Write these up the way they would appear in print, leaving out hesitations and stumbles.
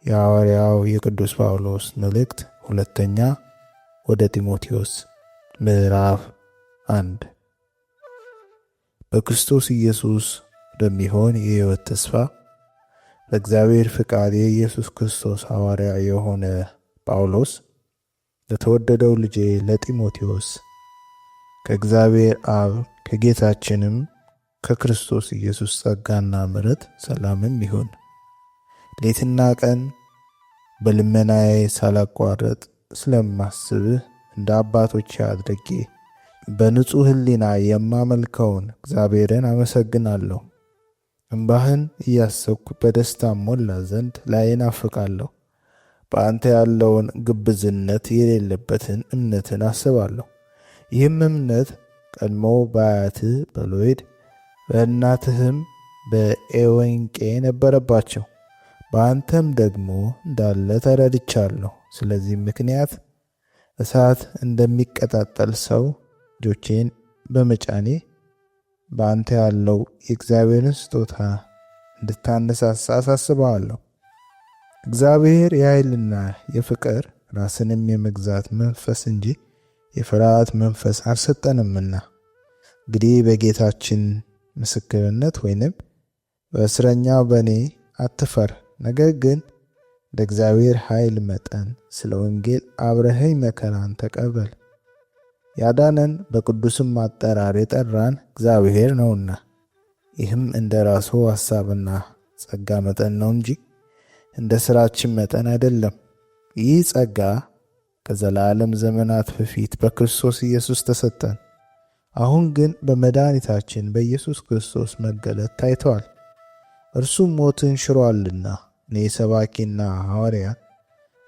የሐዋርያው የቅዱስ ጳውሎስ መልእክት ሁለተኛ ወደ ጢሞቴዎስ ምዕራፍ 1 በክርስቶስ ኢየሱስ ወደሚሆን የሕይወት ተስፋ በእግዚአብሔር ፍቃድ የኢየሱስ ክርስቶስ ሐዋርያ የሆነ ጳውሎስ ለተወደደው ልጄ ለጢሞቴዎስ ከእግዚአብሔር አብ ከጌታችንም ከክርስቶስ ኢየሱስ ጸጋና ምሕረት ሰላምም ይሁን። ሌትና ቀን በልመናዬ ሳላቋርጥ ስለማስብህ እንደ አባቶቼ አድርጌ በንጹሕ ሕሊና የማመልከውን እግዚአብሔርን አመሰግናለሁ። እንባህን እያሰብኩ በደስታ ሞላ ዘንድ ላይን አፍቃለሁ። በአንተ ያለውን ግብዝነት የሌለበትን እምነትን አስባለሁ። ይህም እምነት ቀድሞ በአያትህ በሎይድ በእናትህም በኤወንቄ ነበረባቸው፣ በአንተም ደግሞ እንዳለ ተረድቻለሁ። ስለዚህ ምክንያት እሳት እንደሚቀጣጠል ሰው እጆቼን በመጫኔ በአንተ ያለው የእግዚአብሔርን ስጦታ እንድታነሳሳ አሳስበዋለሁ። እግዚአብሔር የኃይልና የፍቅር ራስንም የመግዛት መንፈስ እንጂ የፍርሃት መንፈስ አልሰጠንምና። እንግዲህ በጌታችን ምስክርነት ወይንም በእስረኛው በእኔ አትፈር፣ ነገር ግን እንደ እግዚአብሔር ኃይል መጠን ስለ ወንጌል አብረኸኝ መከራን ተቀበል። ያዳነን በቅዱስም አጠራር የጠራን እግዚአብሔር ነውና፣ ይህም እንደ ራሱ ሐሳብና ጸጋ መጠን ነው እንጂ እንደ ሥራችን መጠን አይደለም። ይህ ጸጋ ከዘላለም ዘመናት በፊት በክርስቶስ ኢየሱስ ተሰጠን። አሁን ግን በመድኃኒታችን በኢየሱስ ክርስቶስ መገለጥ ታይተዋል። እርሱም ሞትን ሽሮአልና እኔ ሰባኪና ሐዋርያ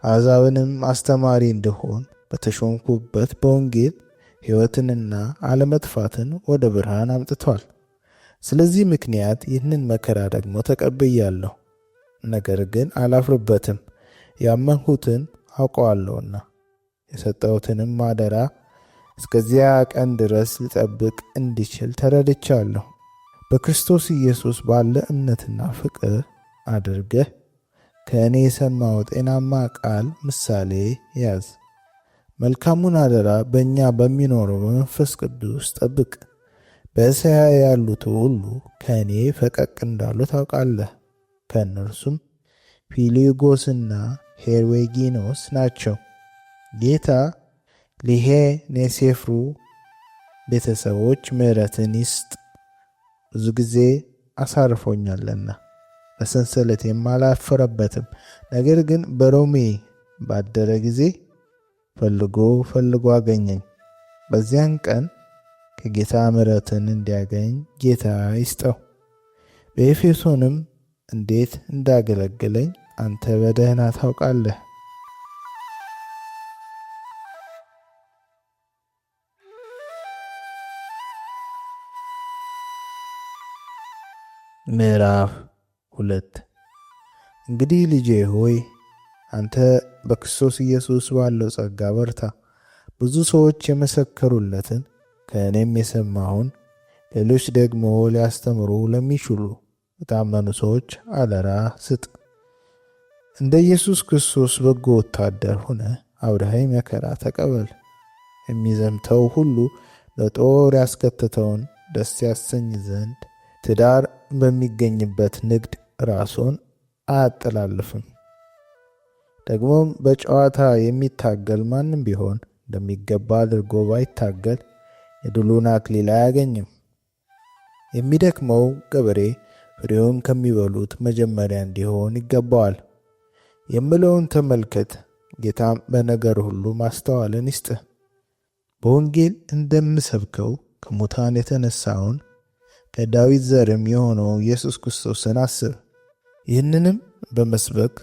አሕዛብንም አስተማሪ እንድሆን በተሾምኩበት በወንጌል ሕይወትንና አለመጥፋትን ወደ ብርሃን አምጥቷል። ስለዚህ ምክንያት ይህንን መከራ ደግሞ ተቀብያለሁ። ነገር ግን አላፍርበትም፣ ያመንሁትን አውቀዋለሁና የሰጠሁትንም አደራ እስከዚያ ቀን ድረስ ልጠብቅ እንዲችል ተረድቻለሁ። በክርስቶስ ኢየሱስ ባለ እምነትና ፍቅር አድርገህ ከእኔ የሰማው ጤናማ ቃል ምሳሌ ያዝ። መልካሙን አደራ በእኛ በሚኖረው በመንፈስ ቅዱስ ጠብቅ። በእስያ ያሉት ሁሉ ከእኔ ፈቀቅ እንዳሉ ታውቃለህ። ከእነርሱም ፊሎጎስና ሄርዌጊኖስ ናቸው። ጌታ ሊሄኔሴፍሩ ቤተሰቦች ምሕረትን ይስጥ፣ ብዙ ጊዜ አሳርፎኛልና በሰንሰለቴም አላፈረበትም። ነገር ግን በሮሜ ባደረ ጊዜ ፈልጎ አገኘኝ። በዚያን ቀን ከጌታ ምሕረትን እንዲያገኝ ጌታ ይስጠው። በኤፌሶንም እንዴት እንዳገለገለኝ አንተ በደህና ታውቃለህ። ምዕራፍ 2 እንግዲህ ልጄ ሆይ አንተ በክርስቶስ ኢየሱስ ባለው ጸጋ በርታ። ብዙ ሰዎች የመሰከሩለትን ከእኔም የሰማሁን ሌሎች ደግሞ ሊያስተምሩ ለሚችሉ የታመኑ ሰዎች አደራ ስጥ። እንደ ኢየሱስ ክርስቶስ በጎ ወታደር ሆነ አብረኸኝ መከራ ተቀበል። የሚዘምተው ሁሉ ለጦር ያስከተተውን ደስ ያሰኝ ዘንድ ትዳር በሚገኝበት ንግድ ራሱን አያጠላልፍም። ደግሞም በጨዋታ የሚታገል ማንም ቢሆን እንደሚገባ አድርጎ ባይታገል የድሉን አክሊል አያገኝም። የሚደክመው ገበሬ ፍሬውን ከሚበሉት መጀመሪያ እንዲሆን ይገባዋል። የምለውን ተመልከት። ጌታም በነገር ሁሉ ማስተዋልን ይስጥህ። በወንጌል እንደምሰብከው ከሙታን የተነሳውን ከዳዊት ዘርም የሆነው ኢየሱስ ክርስቶስን አስብ። ይህንንም በመስበክ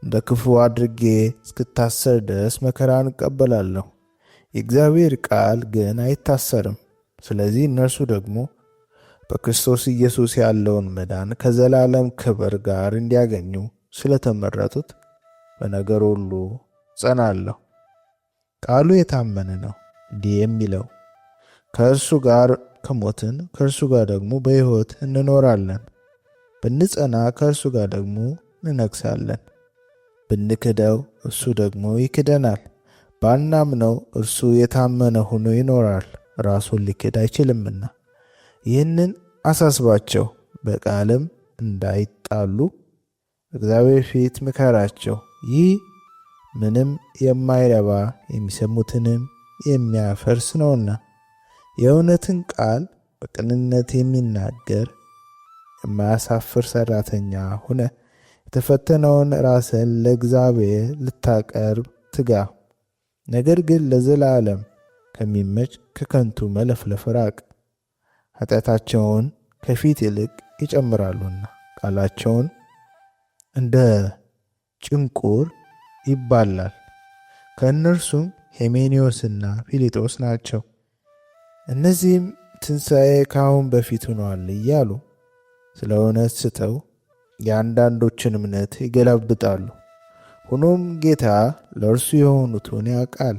እንደ ክፉ አድርጌ እስክታሰር ድረስ መከራን እቀበላለሁ። የእግዚአብሔር ቃል ግን አይታሰርም። ስለዚህ እነርሱ ደግሞ በክርስቶስ ኢየሱስ ያለውን መዳን ከዘላለም ክብር ጋር እንዲያገኙ ስለተመረጡት በነገር ሁሉ ጸናለሁ። ቃሉ የታመነ ነው፣ እንዲህ የሚለው ከእርሱ ጋር ከሞትን ከእርሱ ጋር ደግሞ በሕይወት እንኖራለን፣ ብንጸና ከእርሱ ጋር ደግሞ እንነግሣለን። ብንክደው እርሱ ደግሞ ይክደናል። ባናምነው እርሱ የታመነ ሆኖ ይኖራል፣ ራሱን ሊክድ አይችልምና። ይህንን አሳስባቸው፣ በቃልም እንዳይጣሉ እግዚአብሔር ፊት ምከራቸው። ይህ ምንም የማይረባ የሚሰሙትንም የሚያፈርስ ነውና። የእውነትን ቃል በቅንነት የሚናገር የማያሳፍር ሠራተኛ ሁነ። የተፈተነውን ራስን ለእግዚአብሔር ልታቀርብ ትጋ። ነገር ግን ለዘላለም ከሚመች ከከንቱ መለፍለፍ ራቅ። ኃጢአታቸውን ከፊት ይልቅ ይጨምራሉና ቃላቸውን እንደ ጭንቁር ይባላል። ከእነርሱም ሄሜኔዎስና ፊሊጦስ ናቸው። እነዚህም ትንሣኤ ከአሁን በፊት ሆኗል እያሉ ስለ እውነት ስተው የአንዳንዶችን እምነት ይገለብጣሉ። ሆኖም ጌታ ለእርሱ የሆኑትን ያውቃል።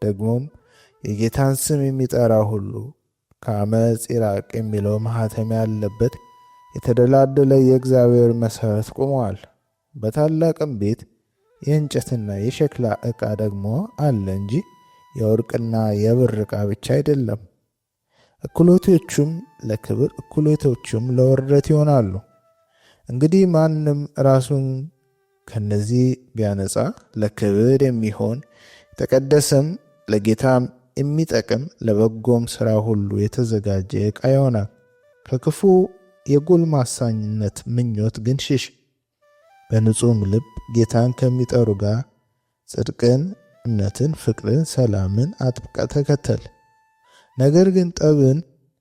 ደግሞም የጌታን ስም የሚጠራ ሁሉ ከአመፅ ይራቅ የሚለው ማኅተም ያለበት የተደላደለ የእግዚአብሔር መሠረት ቆመዋል። በታላቅም ቤት የእንጨትና የሸክላ ዕቃ ደግሞ አለ እንጂ የወርቅና የብር ዕቃ ብቻ አይደለም። እኩሌቶቹም ለክብር እኩሌቶቹም ለውርደት ይሆናሉ። እንግዲህ ማንም ራሱን ከነዚህ ቢያነጻ ለክብር የሚሆን የተቀደሰም ለጌታም የሚጠቅም ለበጎም ሥራ ሁሉ የተዘጋጀ ዕቃ ይሆናል። ከክፉ የጎልማሳኝነት ምኞት ግን ሽሽ። በንጹሕም ልብ ጌታን ከሚጠሩ ጋር ጽድቅን፣ እምነትን፣ ፍቅርን፣ ሰላምን አጥብቀ ተከተል። ነገር ግን ጠብን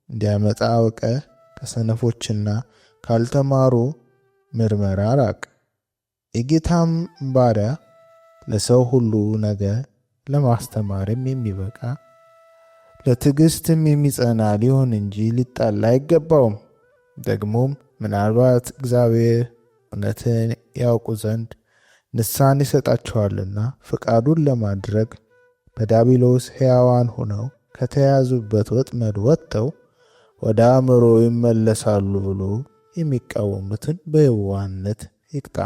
እንዲያመጣ አውቀ ከሰነፎችና ካልተማሩ ምርመራ ራቅ። የጌታም ባሪያ ለሰው ሁሉ ነገር ለማስተማርም የሚበቃ ለትዕግሥትም የሚጸና ሊሆን እንጂ ሊጣላ አይገባውም። ደግሞም ምናልባት እግዚአብሔር እውነትን ያውቁ ዘንድ ንስሐን ይሰጣቸዋልና ፈቃዱን ለማድረግ በዲያብሎስ ሕያዋን ሆነው ከተያዙበት ወጥመድ ወጥተው ወደ አእምሮ ይመለሳሉ ብሎ የሚቃወሙትን በየዋህነት ይቅጣ።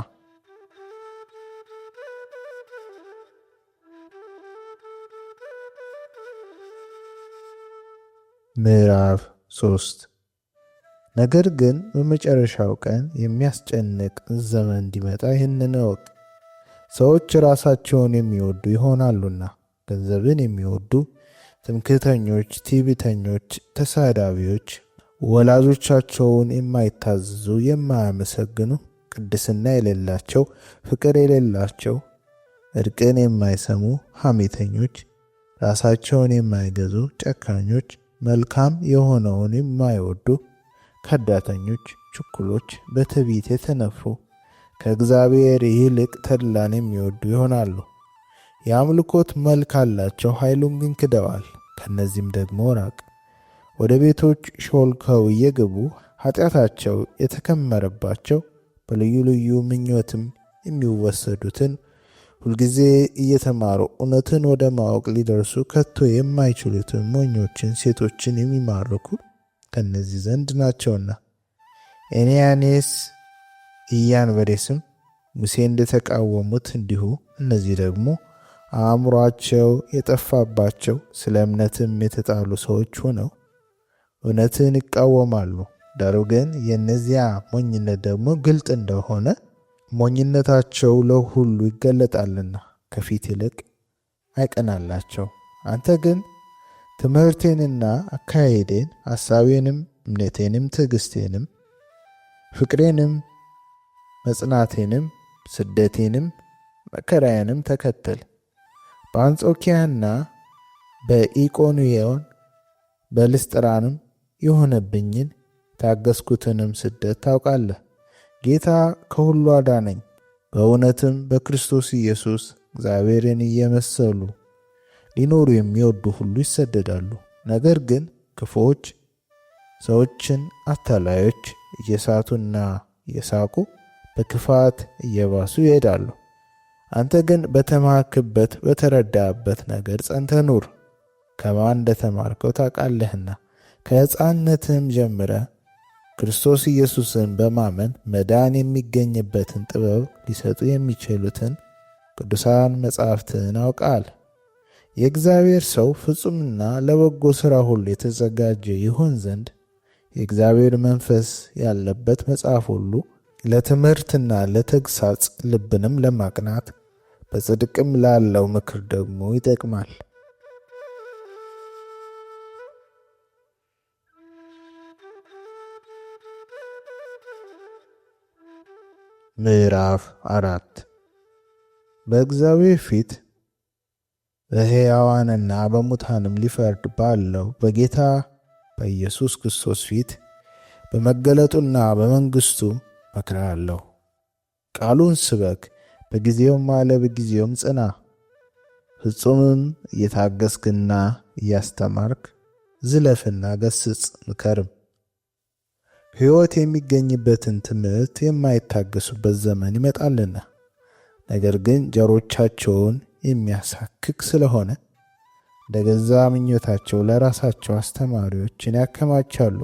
ምዕራፍ 3 ነገር ግን በመጨረሻው ቀን የሚያስጨንቅ ዘመን እንዲመጣ ይህንን እወቅ። ሰዎች ራሳቸውን የሚወዱ ይሆናሉና፣ ገንዘብን የሚወዱ፣ ትምክህተኞች፣ ትዕቢተኞች፣ ተሳዳቢዎች፣ ወላጆቻቸውን የማይታዘዙ፣ የማያመሰግኑ፣ ቅድስና የሌላቸው፣ ፍቅር የሌላቸው፣ እርቅን የማይሰሙ፣ ሐሜተኞች፣ ራሳቸውን የማይገዙ፣ ጨካኞች፣ መልካም የሆነውን የማይወዱ፣ ከዳተኞች፣ ችኩሎች፣ በትዕቢት የተነፉ፣ ከእግዚአብሔር ይልቅ ተድላን የሚወዱ ይሆናሉ። የአምልኮት መልክ አላቸው፣ ኃይሉን ግን ክደዋል። ከእነዚህም ደግሞ ራቅ። ወደ ቤቶች ሾልከው እየገቡ ኃጢአታቸው የተከመረባቸው በልዩ ልዩ ምኞትም የሚወሰዱትን ሁልጊዜ እየተማሩ እውነትን ወደ ማወቅ ሊደርሱ ከቶ የማይችሉትን ሞኞችን ሴቶችን የሚማርኩ ከነዚህ ዘንድ ናቸውና። ኤንያኔስ ኢያንበሬስም ሙሴ እንደተቃወሙት እንዲሁ እነዚህ ደግሞ አእምሮአቸው የጠፋባቸው ስለ እምነትም የተጣሉ ሰዎች ሆነው እውነትን ይቃወማሉ። ዳሩ ግን የእነዚያ ሞኝነት ደግሞ ግልጥ እንደሆነ ሞኝነታቸው ለሁሉ ይገለጣልና ከፊት ይልቅ አይቀናላቸው። አንተ ግን ትምህርቴንና አካሄዴን፣ ሐሳቤንም፣ እምነቴንም፣ ትዕግሥቴንም፣ ፍቅሬንም፣ መጽናቴንም፣ ስደቴንም፣ መከራዬንም ተከተል። በአንጾኪያና በኢቆንዮን በልስጥራንም የሆነብኝን ታገስኩትንም ስደት ታውቃለህ። ጌታ ከሁሉ አዳነኝ። በእውነትም በክርስቶስ ኢየሱስ እግዚአብሔርን እየመሰሉ ሊኖሩ የሚወዱ ሁሉ ይሰደዳሉ። ነገር ግን ክፉዎች ሰዎችን አታላዮች እየሳቱና እየሳቁ በክፋት እየባሱ ይሄዳሉ። አንተ ግን በተማርክበት በተረዳበት ነገር ጸንተህ ኑር። ከማን እንደተማርከው ታውቃለህና ከሕፃንነትህም ጀምረ ክርስቶስ ኢየሱስን በማመን መዳን የሚገኝበትን ጥበብ ሊሰጡ የሚችሉትን ቅዱሳን መጻሕፍትን አውቃል። የእግዚአብሔር ሰው ፍጹምና ለበጎ ሥራ ሁሉ የተዘጋጀ ይሆን ዘንድ የእግዚአብሔር መንፈስ ያለበት መጽሐፍ ሁሉ ለትምህርትና ለተግሳጽ ልብንም ለማቅናት በጽድቅም ላለው ምክር ደግሞ ይጠቅማል። ምዕራፍ 4 በእግዚአብሔር ፊት በሕያዋንና በሙታንም ሊፈርድ ባለው በጌታ በኢየሱስ ክርስቶስ ፊት በመገለጡና በመንግሥቱ እመክርሃለሁ። ቃሉን ስበክ፣ በጊዜውም አለ በጊዜውም ጽና። ፍጹምም እየታገስክና እያስተማርክ ዝለፍና ገስጽ፣ ምከርም። ሕይወት የሚገኝበትን ትምህርት የማይታገሱበት ዘመን ይመጣልና፣ ነገር ግን ጆሮቻቸውን የሚያሳክክ ስለሆነ እንደ ገዛ ምኞታቸው ለራሳቸው አስተማሪዎችን ያከማቻሉ።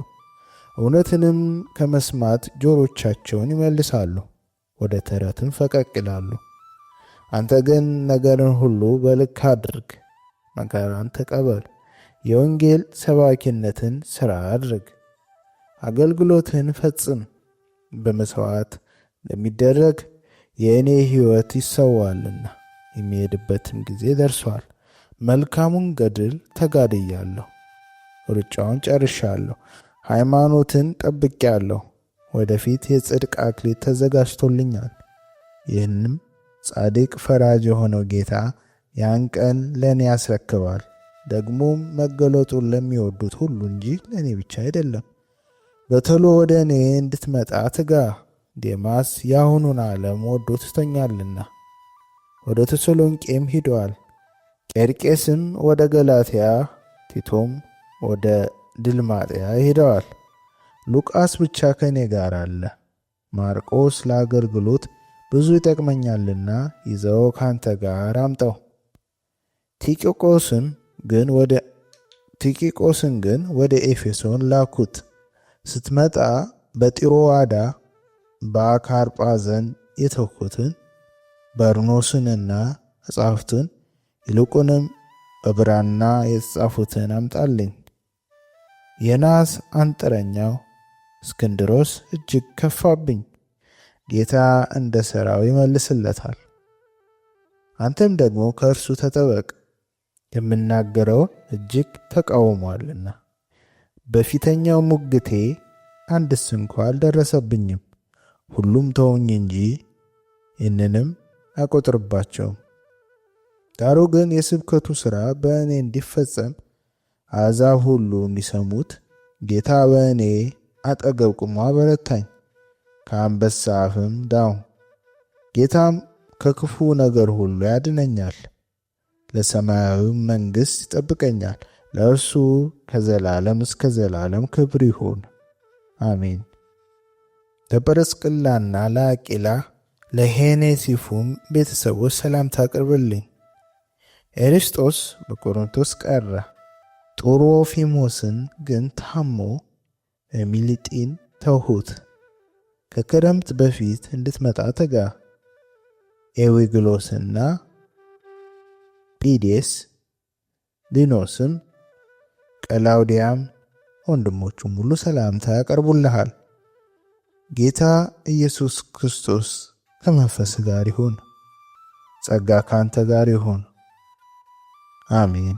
እውነትንም ከመስማት ጆሮቻቸውን ይመልሳሉ፣ ወደ ተረትም ፈቀቅ ይላሉ። አንተ ግን ነገርን ሁሉ በልክ አድርግ፣ መከራን ተቀበል፣ የወንጌል ሰባኪነትን ሥራ አድርግ፣ አገልግሎትን ፈጽም። በመሥዋዕት ለሚደረግ የእኔ ሕይወት ይሰዋልና የሚሄድበትም ጊዜ ደርሷል። መልካሙን ገድል ተጋድያለሁ፣ ሩጫውን ጨርሻለሁ፣ ሃይማኖትን ጠብቄአለሁ። ወደፊት የጽድቅ አክሊል ተዘጋጅቶልኛል። ይህንም ጻድቅ ፈራጅ የሆነው ጌታ ያን ቀን ለእኔ ያስረክባል። ደግሞም መገለጡን ለሚወዱት ሁሉ እንጂ ለእኔ ብቻ አይደለም። በቶሎ ወደ እኔ እንድትመጣ ትጋ። ዴማስ የአሁኑን ዓለም ወዶ ትቶኛልና ወደ ተሰሎንቄም ሂደዋል። ቄርቄስም ወደ ገላትያ፣ ቲቶም ወደ ድልማጥያ ሄደዋል። ሉቃስ ብቻ ከእኔ ጋር አለ። ማርቆስ ለአገልግሎት ብዙ ይጠቅመኛልና ይዘው ካንተ ጋር አምጠው። ቲቂቆስን ግን ወደ ኤፌሶን ላኩት። ስትመጣ በጢሮዋዳ በአካርጳ ዘንድ የተውኩትን በርኖስንና መጻሕፍቱን ይልቁንም በብራና የተጻፉትን አምጣልኝ። የናስ አንጥረኛው እስክንድሮስ እጅግ ከፋብኝ። ጌታ እንደ ሥራው ይመልስለታል። አንተም ደግሞ ከእርሱ ተጠበቅ፣ የምናገረውን እጅግ ተቃውሟልና። በፊተኛው ሙግቴ አንድስ እንኳ አልደረሰብኝም። ሁሉም ተውኝ እንጂ ይህንንም አቆጥርባቸውም። ዳሩ ግን የስብከቱ ሥራ በእኔ እንዲፈጸም አሕዛብ ሁሉ እንዲሰሙት ጌታ በእኔ አጠገብ ቆሞ አበረታኝ፣ ከአንበሳ አፍም ዳንሁ። ጌታም ከክፉ ነገር ሁሉ ያድነኛል፣ ለሰማያዊም መንግሥት ይጠብቀኛል። ለእርሱ ከዘላለም እስከ ዘላለም ክብር ይሁን፣ አሜን። ለጵርስቅላና ለአቂላ ለሄኔሲፉም ቤተሰቦች ሰላምታ አቅርብልኝ። ኤርስጦስ በቆሮንቶስ ቀረ። ጡሮፊሞስን ግን ታሞ ሚሊጢን ተውሁት። ከክረምት በፊት እንድትመጣ ትጋ። ኤዊግሎስና ጲዴስ፣ ሊኖስም፣ ቀላውዲያም ወንድሞቹም ሁሉ ሰላምታ ያቀርቡልሃል። ጌታ ኢየሱስ ክርስቶስ ከመንፈስ ጋር ይሁን። ጸጋ ካንተ ጋር ይሁን። አሜን።